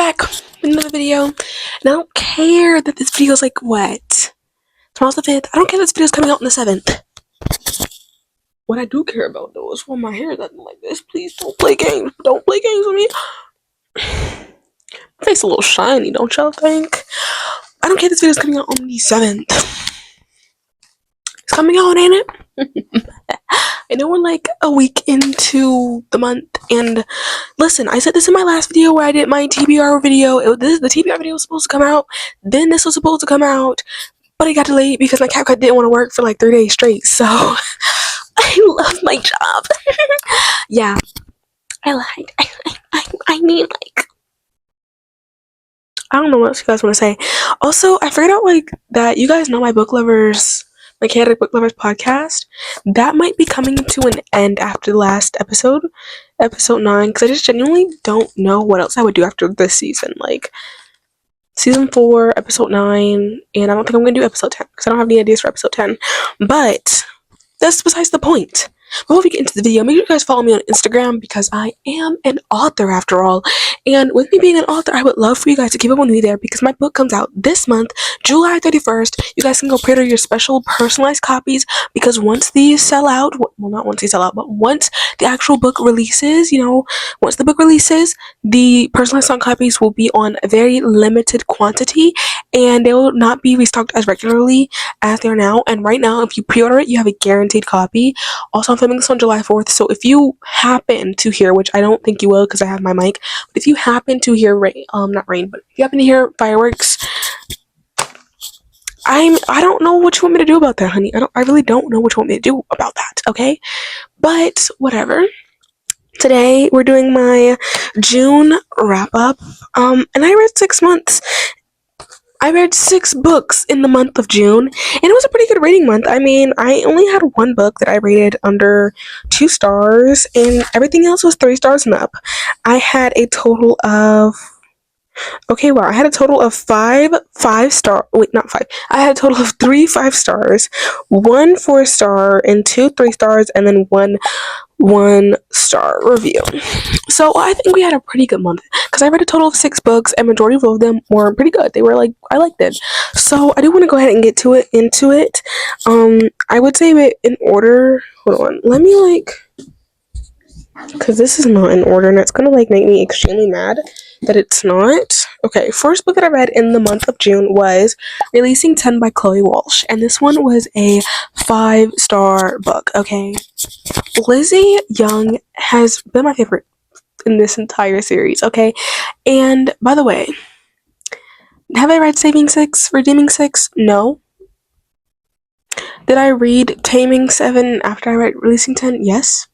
back with another video, and I don't care that this video is like what? Tomorrow's the 5th. I don't care that this video is coming out on the 7th. What I do care about though is when my hair doesn't like this. Please don't play games. Don't play games with me. My face a little shiny, don't y'all think? I don't care this video is coming out on the 7th. It's coming out, ain't it? I know we're like a week into the month, and listen, I said this in my last video where I did my TBR video. The TBR video was supposed to come out, then this was supposed to come out, but it got delayed because my CapCut didn't want to work for like 3 days straight, so I love my job. Yeah, I mean, like, I don't know what else you guys want to say. Also, I figured out like that you guys know my book lovers, my chaotic book lovers podcast, that might be coming to an end after the last episode 9, because I just genuinely don't know what else I would do after this season, like season 4 episode 9, and I don't think I'm gonna do episode 10 because I don't have any ideas for episode 10, but that's besides the point. Before we get into the video, make sure you guys follow me on Instagram because I am an author after all. And with me being an author, I would love for you guys to keep up with me there because my book comes out this month, July 31st. You guys can go pre-order your special personalized copies because once these sell out, well, not once they sell out, but once the actual book releases, once the book releases, the personalized signed copies will be on a very limited quantity and they will not be restocked as regularly as they are now. And right now, if you pre-order it, you have a guaranteed copy. Also, I'm filming this on July 4th, so if you happen to hear, which I don't think you will because I have my mic, but if you happen to hear rain, not rain, but if you happen to hear fireworks, I don't know what you want me to do about that, honey. I really don't know what you want me to do about that, okay? But whatever. Today we're doing my June wrap up. And I read 6 months. I read 6 books in the month of June, and it was a pretty good rating month. I mean, I only had one book that I rated under 2 stars, and everything else was 3 stars and up. I had a total of I had a total of 5 5-star. Wait, not 5. I had a total of 3 5-stars, 1 4-star, and 2 3-stars, and then 1 1-star review. So I think we had a pretty good month because I read a total of 6 books, and majority of them were pretty good. They were like, I liked it. So I do want to go ahead and get into it. I would say it in order. Hold on, let me because this is not in order, and it's gonna make me extremely mad that it's not. Okay, first book that I read in the month of June was Releasing 10 by Chloe Walsh, and this one was a 5-star book. Okay, Lizzie Young has been my favorite in this entire series. Okay, and by the way, have I read Saving 6, Redeeming 6? No. Did I read Taming 7 after I read Releasing 10? Yes.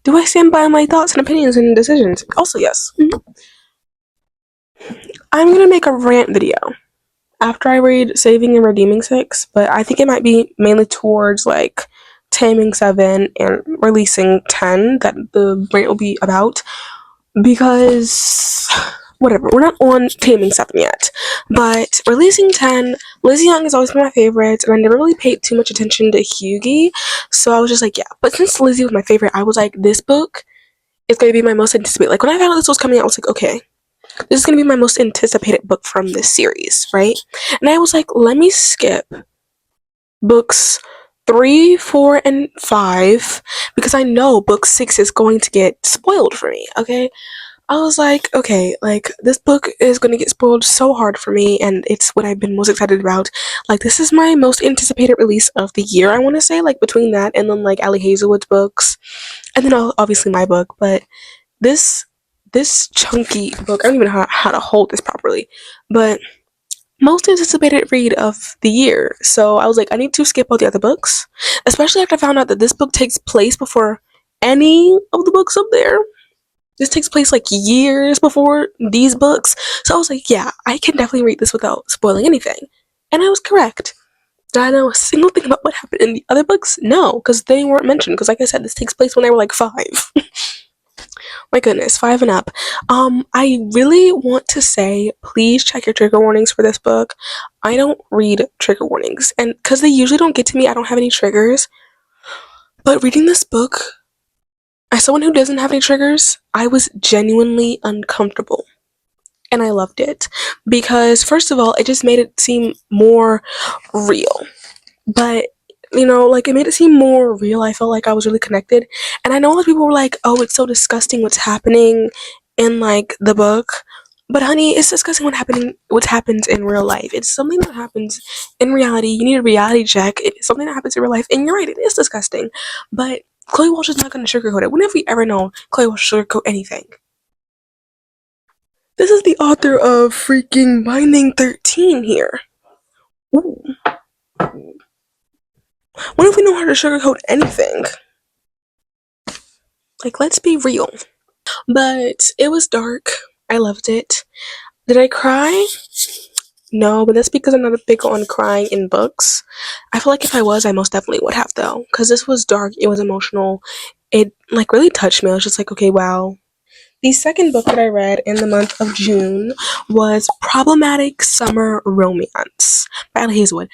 Do I stand by my thoughts and opinions and decisions? Also, yes. I'm gonna make a rant video after I read Saving and Redeeming 6, but I think it might be mainly towards like Taming 7 and Releasing 10 that the rant will be about, because whatever, we're not on Taming 7 yet, but Releasing 10, Lizzie Young has always been my favorite, and I never really paid too much attention to Hughie, so I was just like, yeah, but since Lizzie was my favorite, I was like, this book is going to be my most anticipated. Like, when I found out this was coming out, I was like, okay, this is going to be my most anticipated book from this series, right? And I was like, let me skip books 3, 4, and 5, because I know book 6 is going to get spoiled for me, okay? I was like, okay, like, this book is going to get spoiled so hard for me, and it's what I've been most excited about. Like, this is my most anticipated release of the year, I want to say, like, between that and then, like, Allie Hazelwood's books, and then obviously my book, but this chunky book, I don't even know how to hold this properly, but most anticipated read of the year. So I was like, I need to skip all the other books, especially after I found out that this book takes place before any of the books up there. This takes place like years before these books. So I was like, yeah, I can definitely read this without spoiling anything. And I was correct. Did I know a single thing about what happened in the other books? No, because they weren't mentioned. Because like I said, this takes place when they were like 5. My goodness, 5 and up. I really want to say, please check your trigger warnings for this book. I don't read trigger warnings, and because they usually don't get to me, I don't have any triggers. But reading this book, as someone who doesn't have any triggers, I was genuinely uncomfortable. and I loved it because, first of all, it just made it seem more real. But like, it made it seem more real. I felt like I was really connected. And I know a lot of people were like, oh, it's so disgusting what's happening in like the book. But honey, it's disgusting what happens in real life. It's something that happens in reality. You need a reality check. It's something that happens in real life. And you're right, it is disgusting. But Chloe Walsh is not gonna sugarcoat it. When have we ever known Chloe Walsh sugarcoat anything? This is the author of freaking Binding 13 here. Ooh. When have we known her to sugarcoat anything? Like, let's be real. But it was dark. I loved it. Did I cry? No, but that's because I'm not a big on crying in books. I feel like if I was, I most definitely would have, though. Because this was dark, it was emotional. It, like, really touched me. I was just like, okay, wow. The second book that I read in the month of June was Problematic Summer Romance by Allie Hazelwood.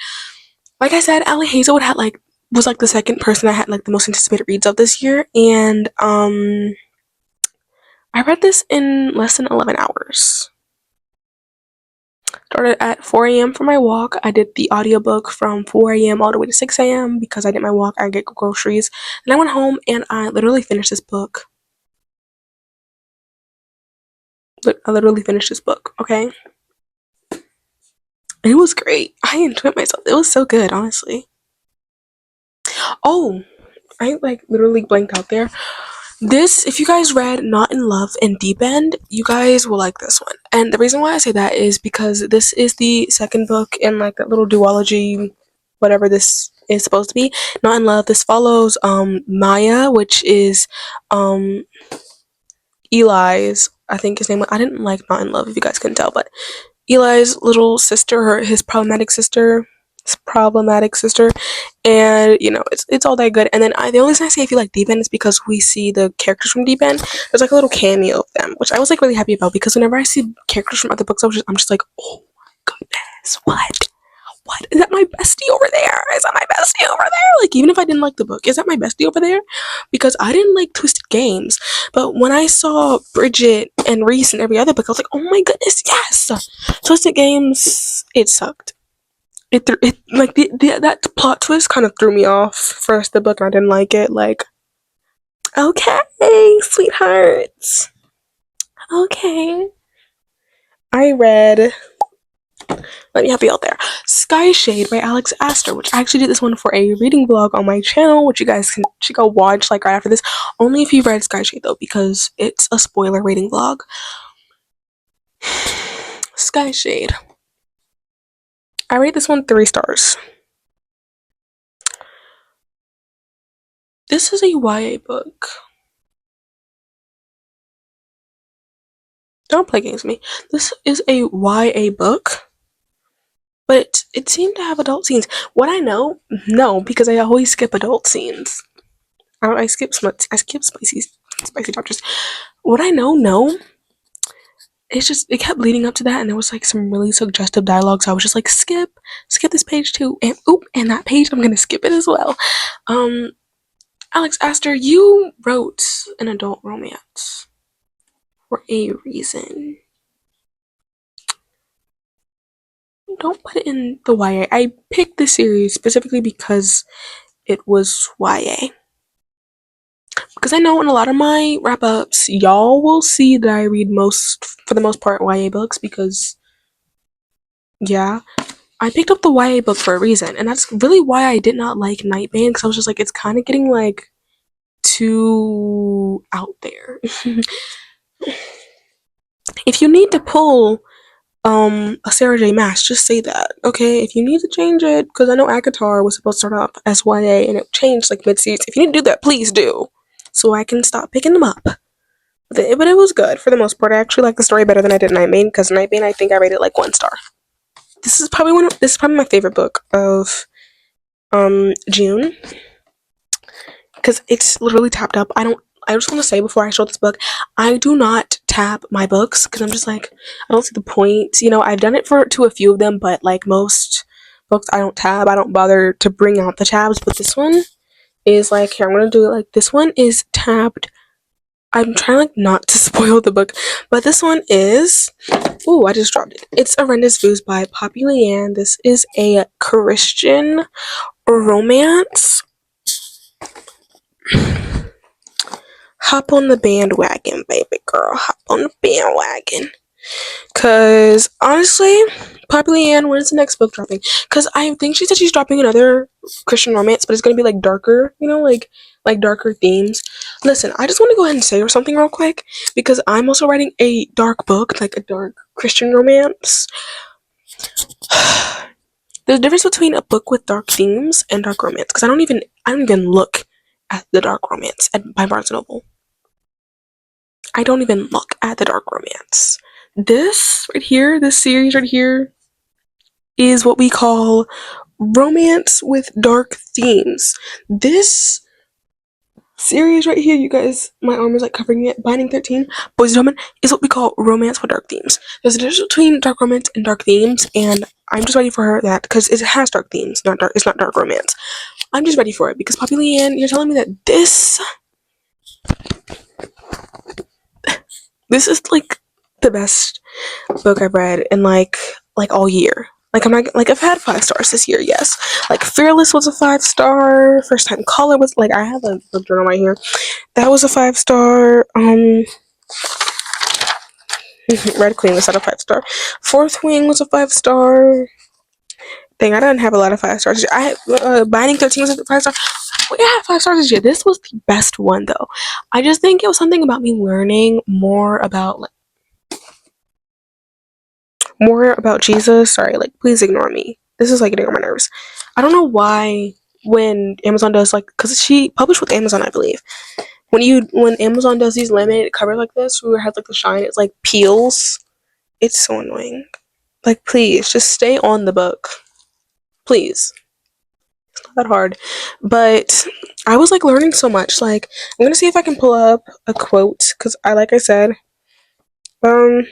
Like I said, Allie Hazelwood was like the second person I had like the most anticipated reads of this year, and I read this in less than 11 hours. Started at 4 a.m. for my walk. I did the audiobook from 4 a.m. all the way to 6 a.m. because I did my walk, I get groceries. Then I went home and I literally finished this book. I literally finished this book, okay? It was great. I enjoyed myself. It was so good, honestly. Oh, I like literally blanked out there. This, if you guys read Not in Love and Deep End, you guys will like this one. And the reason why I say that is because this is the second book in like that little duology, whatever this is supposed to be. Not in Love. This follows Maya, which is Eli's, I think his name. I didn't like Not in Love, if you guys couldn't tell, but Eli's little sister, his problematic sister, and it's all that good. And then the only reason I say I feel like Deep End is because we see the characters from Deep End. There's like a little cameo of them, which I was like really happy about, because whenever I see characters from other books, I'm just like, oh my goodness, what is that, my bestie over there? Is that my bestie over there? Like, even if I didn't like the book, is that my bestie over there? Because I didn't like Twisted Games, but when I saw Bridget and Reese and every other book, I was like, oh my goodness, yes. Twisted Games, it sucked. That plot twist kind of threw me off first the book, and I didn't like it. Like, okay, sweethearts, okay. I read, let me help you out there, Sky Shade by Alex Astor, which I actually did this one for a reading vlog on my channel, which you guys should go watch like right after this. Only if you've read Sky Shade though, because it's a spoiler reading vlog. Sky Shade. I rate this one 3 stars. This is a YA book. Don't play games with me. This is a YA book, but it seemed to have adult scenes. What I know, no, because I always skip adult scenes. I skip spicy chapters. What I know, no. It's just, it kept leading up to that, and there was like some really suggestive dialogue, so I was just like, skip this page too, and and that page, I'm gonna skip it as well. Alex Astor, you wrote an adult romance for a reason. Don't put it in the YA. I picked this series specifically because it was YA. Because I know in a lot of my wrap-ups, y'all will see that I read for the most part, YA books, because, yeah, I picked up the YA book for a reason, and that's really why I did not like Nightbane, because I was just like, it's kind of getting, like, too out there. If you need to pull a Sarah J Maas, just say that, okay? If you need to change it, because I know ACOTAR was supposed to start off as YA and it changed like mid-series. If you need to do that, please do, so I can stop picking them up. But it was good for the most part. I actually like the story better than I did Nightbane, because Nightbane, I think I rated like 1 star. This is probably my favorite book of June, because it's literally tapped up. I just want to say before I show this book, I do not tab my books, because I'm just like, I don't see the point. I've done it to a few of them, but like most books, I don't tab. I don't bother to bring out the tabs, but this one is like, here, I'm going to do it like, this one is tabbed I'm trying like not to spoil the book, but this one is. Ooh, I just dropped it. It's *Horrendous Views* by Poppy Leanne. This is a Christian romance. Hop on the bandwagon, baby girl. Hop on the bandwagon. Cause honestly, Poppy Leanne, when's the next book dropping? Cause I think she said she's dropping another Christian romance, but it's gonna be like darker, like darker themes. Listen, I just want to go ahead and say or something real quick because I'm also writing a dark book, like a dark Christian romance. There's a difference between a book with dark themes and dark romance. Because I don't even look at the dark romance by Barnes and Noble. I don't even look at the dark romance. This right here, this series right here, is what we call romance with dark themes. This series right here, you guys, my arm is like covering it. Binding 13, Boys and Gentlemen, is what we call romance with dark themes. There's a difference between dark romance and dark themes, and I'm just ready for her that because it has dark themes, not dark. It's not dark romance. I'm just ready for it because Poppy Leanne, you're telling me that this is like the best book I've read in like all year. Like I'm not like I've had 5 stars this year, yes. Like Fearless was a 5 star. First Time Caller was like I have a book journal right here. That was a 5 star. Red Queen was at a 5 star. Fourth Wing was a 5 star. Dang, I didn't have a lot of 5 stars. I had Binding 13 was a 5 star. We had 5 stars this year. This was the best one though. I just think it was something about me learning more about Jesus. Sorry, like please ignore me. This is like getting on my nerves. I don't know why when Amazon does like because she published with Amazon, I believe. When Amazon does these laminated covers like this, where it has like the shine, it's like peels. It's so annoying. Like please, just stay on the book. Please. It's not that hard. But I was like learning so much. Like I'm gonna see if I can pull up a quote because I said, um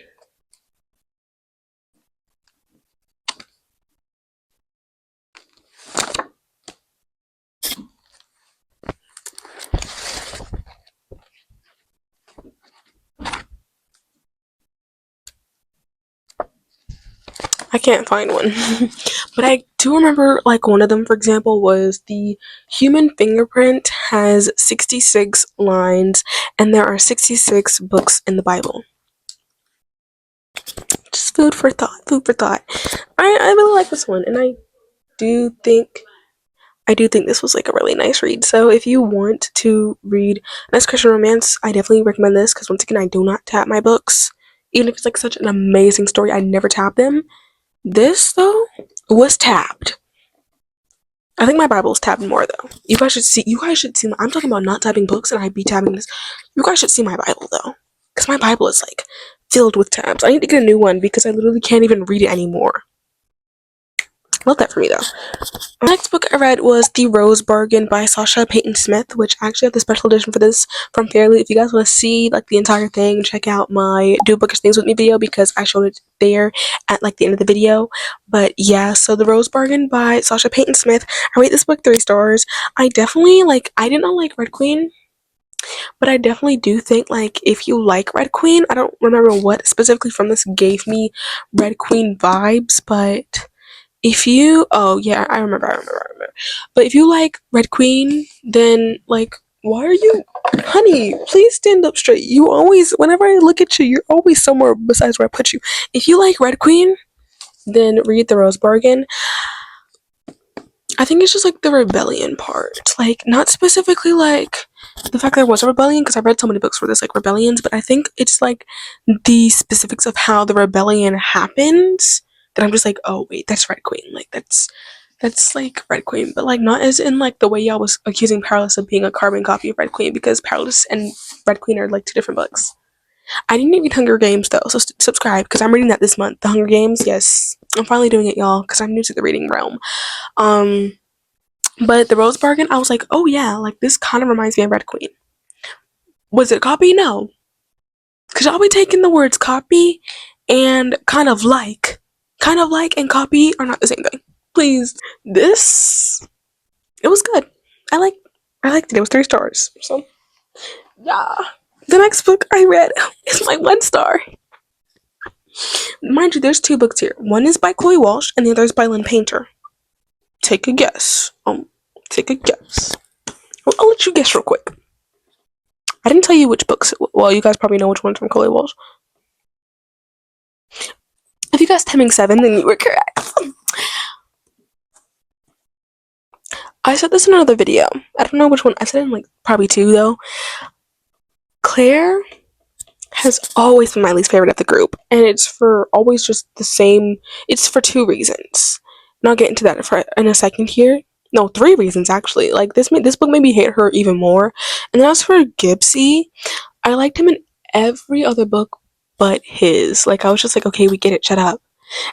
I can't find one. But I do remember like one of them, for example, was the human fingerprint has 66 lines and there are 66 books in the Bible. Just food for thought, food for thought. I really like this one and do think I do think this was like a really nice read. So if you want to read a nice Christian romance, I definitely recommend this because once again I do not tap my books. Even if it's like such an amazing story, I never tap them. This though was tapped. I think my Bible is tabbed more though. You guys should see. I'm talking about not tabbing books, and I'd be tabbing this. You guys should see my Bible though, because my Bible is like filled with tabs. I need to get a new one because I literally can't even read it anymore. Love that for me though. The next book I read was The Rose Bargain by 𝙎𝙤𝙘𝙞𝙖, which I actually have the special edition for this from Fairly. If you guys want to see like the entire thing, check out my Do Bookish Things With Me video because I showed it there at like the end of the video. But yeah, so The Rose Bargain by 𝙎𝙤𝙘𝙞𝙖. I rate this book 3 stars. I definitely I did not like Red Queen, but I definitely do think like if you like Red Queen, I don't remember what specifically from this gave me Red Queen vibes, but if you I remember. But if you like Red Queen, then like why are you honey, please stand up straight. You always whenever I look at you, you're always somewhere besides where I put you. If you like Red Queen, then read The Rose Bargain. I think it's just like the rebellion part. Like not specifically like the fact that there was a rebellion, because I read so many books where there's like rebellions, but I think it's like the specifics of how the rebellion happens that I'm just like, oh wait, that's Red Queen. Like that's like Red Queen, but like not as in like the way y'all was accusing Powerless of being a carbon copy of Red Queen, because Powerless and Red Queen are like 2 different books. I didn't read Hunger Games though, so subscribe because I'm reading that this month. The Hunger Games, yes, I'm finally doing it, y'all, because I'm new to the reading realm. But The Rose Bargain, I was like, oh yeah, like this kind of reminds me of Red Queen. Was it a copy? No, because y'all be taking the words copy and and copy are not the same thing. Please, it was good. I liked it. It was 3 stars. So yeah. The next book I read is my 1 star. Mind you, there's 2 books here. One is by Chloe Walsh and the other is by Lynn Painter. Take a guess. Take a guess. I'll let you guess real quick. I didn't tell you which books. Well, you guys probably know which one's from Chloe Walsh. If you guessed 𝙎𝙤𝙘𝙞𝙖𝙡, then you were correct. I said this in another video. I don't know which one. I said it in like probably 2 though. Claire has always been my least favorite of the group, and it's for always just the same. It's for 2 reasons. And I'll get into that in a second here. No, 3 reasons actually. Like this book made me hate her even more. And then as for 𝙎𝙤𝙘𝙞𝙖, I liked him in every other book but his. Like I was just like, okay, we get it, shut up.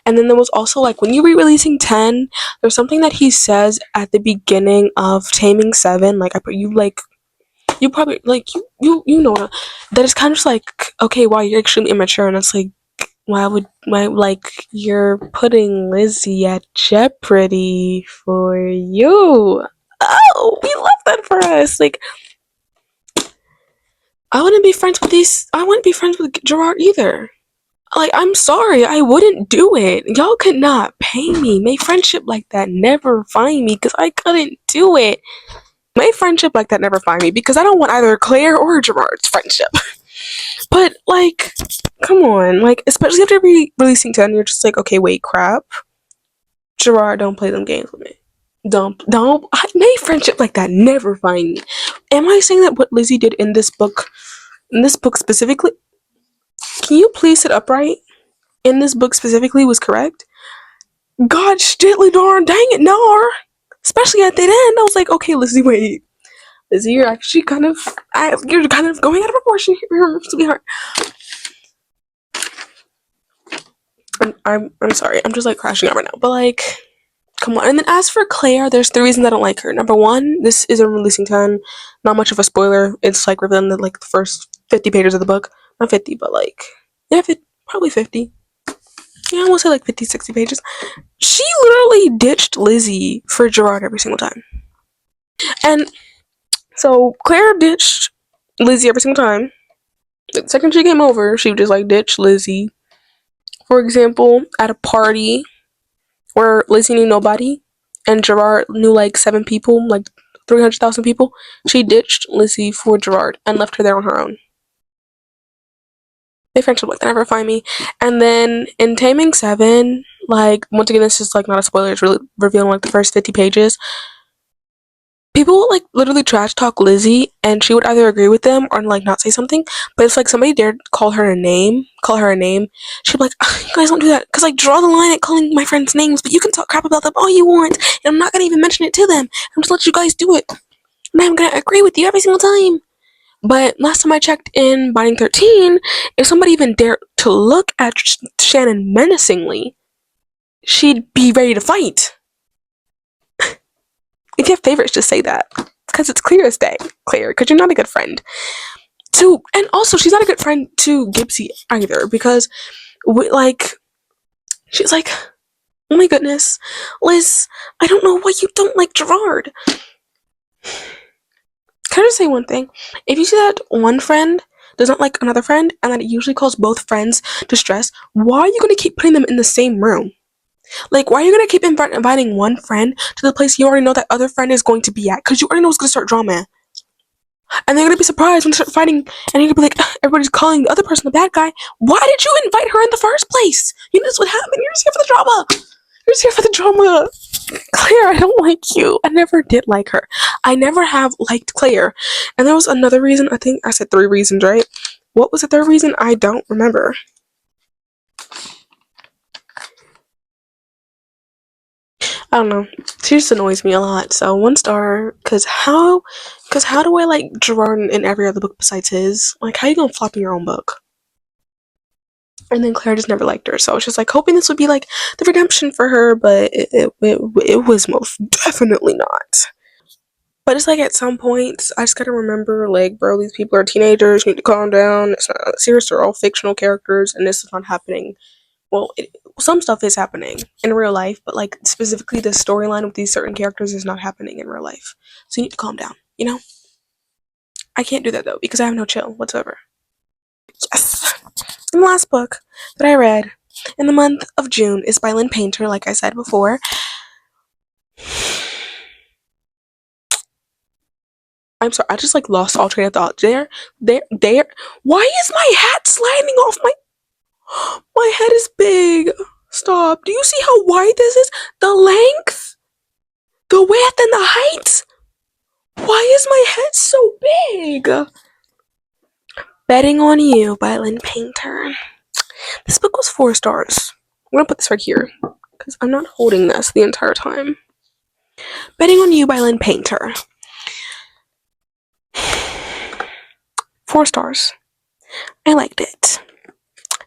And then there was also like when you re-releasing 10, there's something that he says at the beginning of Taming 7. Like you probably like you know that it's kind of just like, okay, wow, you're extremely immature, and it's like, why like you're putting Lizzie at jeopardy for you? Oh, we love that for us. Like I wouldn't be friends with 𝙎𝙤𝙘𝙞𝙖 either. Like, I'm sorry, I wouldn't do it. Y'all could not pay me. May friendship like that never find me, because I couldn't do it. May friendship like that never find me, because I don't want either Claire or Gerard's friendship. But, like, come on. Like, especially after releasing 10, you're just like, okay, wait, crap. Gerard, don't play them games with me. Don't. May friendship like that never find me. Am I saying that what Lizzie did in this book specifically, can you please sit upright? In this book specifically was correct? Gosh, diddly darn, dang it, no. Especially at the end, I was like, okay, Lizzie, wait. Lizzie, you're actually you're kind of going out of proportion here, sweetheart. I'm sorry, I'm just like crashing out right now, but like, come on. And then as for Claire, there's 3 reasons I don't like her. Number 1, this isn't releasing 10. Not much of a spoiler. It's like within the first 50 pages of the book. Not 50, but like, yeah, probably 50. Yeah, I won't say like 50, 60 pages. She literally ditched Lizzie for Gerard every single time. And so Claire ditched Lizzie every single time. The second she came over, she would just like ditch Lizzie. For example, at a party where Lizzie knew nobody and Gerard knew like 7 people, like 300,000 people, she ditched Lizzie for Gerard and left her there on her own. My friendship like that never find me. And then in Taming 7, like, once again, this is like not a spoiler, it's really revealing like the first 50 pages. People would like literally trash talk Lizzie, and she would either agree with them or like not say something. But it's like somebody dared call her a name, she'd be like, you guys don't do that, because like, draw the line at calling my friends names, but you can talk crap about them all you want, and I'm not gonna even mention it to them. I'm just let you guys do it, and I'm gonna agree with you every single time. But last time I checked in Binding 13, if somebody even dared to look at Shannon menacingly, she'd be ready to fight. If you have favorites, just say that. Because it's clear as day, Claire, because you're not a good friend. And also, she's not a good friend to 𝙎𝙤𝙘𝙞𝙖 either, because, she's like, oh my goodness, Liz, I don't know why you don't like Gerard. Can I just say one thing? If you see that one friend does not like another friend, and that it usually calls both friends distress, why are you going to keep putting them in the same room? Like, why are you going to keep inviting one friend to the place you already know that other friend is going to be at? Because you already know it's going to start drama. And they're going to be surprised when they start fighting, and you're going to be like, everybody's calling the other person the bad guy. Why did you invite her in the first place? You know, this would happen. You're just here for the drama. You're just here for the drama. Claire, I don't like you. I never did like her. I never have liked Claire. And there was another reason. I think I said 3 reasons, right? What was the 3rd reason? I don't remember. I don't know. She just annoys me a lot. So 1 star. Cause how do I like Gerard in every other book besides his? Like, how you gonna flop in your own book? And then Claire just never liked her. So I was just like hoping this would be like the redemption for her, but it was most definitely not. But it's like at some points, I just gotta remember, like, bro, these people are teenagers. You need to calm down. It's not serious. They're all fictional characters, and this is not happening. Well, some stuff is happening in real life, but like specifically the storyline with these certain characters is not happening in real life. So you need to calm down, you know? I can't do that though because I have no chill whatsoever. Yes. And the last book that I read in the month of June is by Lynn Painter, like I said before. I'm sorry, I just like lost all train of thought. There. Why is my hat sliding off my? My head is big. Stop. Do you see how wide this is? The length, the width, and the height. Why is my head so big? Betting on You by Lynn Painter. This book was 4 stars. I'm gonna put this right here because I'm not holding this the entire time. Betting on You by Lynn Painter. 4 stars. I liked it.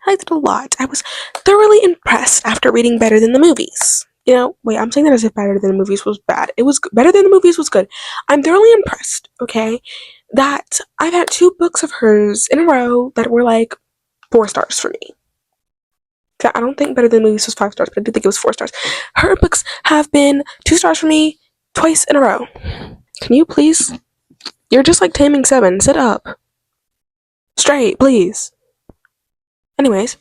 I liked it a lot. I was thoroughly impressed after reading Better Than the Movies. You know, wait, I'm saying that as if Better Than the Movies was bad. It was Better Than the Movies was good. I'm thoroughly impressed, okay, that I've had 2 books of hers in a row that were like 4 stars for me. I don't think Better Than the Movies was 5 stars, but I do think it was 4 stars. Her books have been 2 stars for me twice in a row. Can you please? You're just like Taming 7. Sit up. Straight, please. Anyways,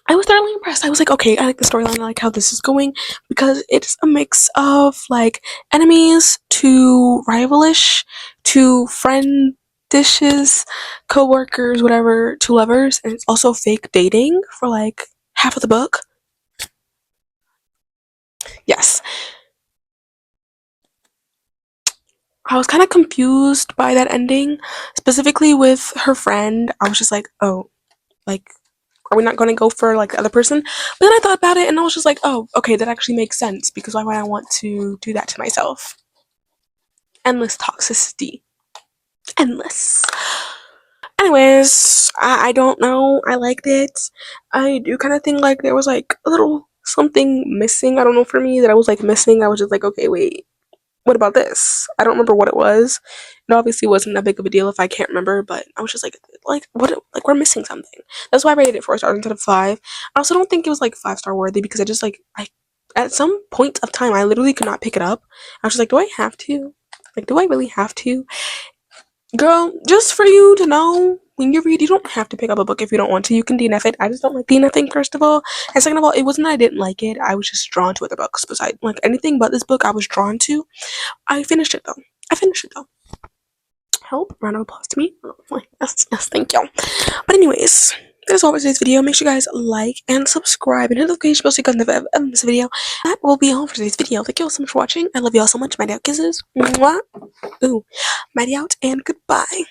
I was thoroughly impressed. I was like, okay, I like the storyline. I like how this is going because it's a mix of like enemies to rivalish to friend dishes, co-workers, whatever, to lovers, and it's also fake dating for like half of the book. Yes. I was kind of confused by that ending, specifically with her friend. I was just like, oh, like, are we not going to go for like the other person? But then I thought about it and I was just like, oh, okay, that actually makes sense because why would I want to do that to myself? Endless toxicity. Endless. Anyways, I don't know. I liked it. I do kind of think like there was like a little something missing. I don't know, for me, that I was like missing. I was just like, okay, wait, what about this? I don't remember what it was. It obviously wasn't that big of a deal if I can't remember, but I was just like what? Like, we're missing something. That's why I rated it 4 stars instead of 5. I also don't think it was like 5-star worthy because I just like I at some point of time I literally could not pick it up. I was just like, do I have to? Like, do I really have to? Girl, just for you to know, when you read, you don't have to pick up a book if you don't want to. You can DNF it. I just don't like DNFing, first of all. And second of all, it wasn't that I didn't like it. I was just drawn to other books. Besides, like, anything but this book, I was drawn to. I finished it, though. Help. Round of applause to me. Yes, thank you. But anyways, that is all for today's video. Make sure you guys like and subscribe and hit the notification bell so you guys never ever miss a video. That will be all for today's video. Thank you all so much for watching. I love you all so much. Mighty out kisses. Mwah. Ooh. Mighty out and goodbye.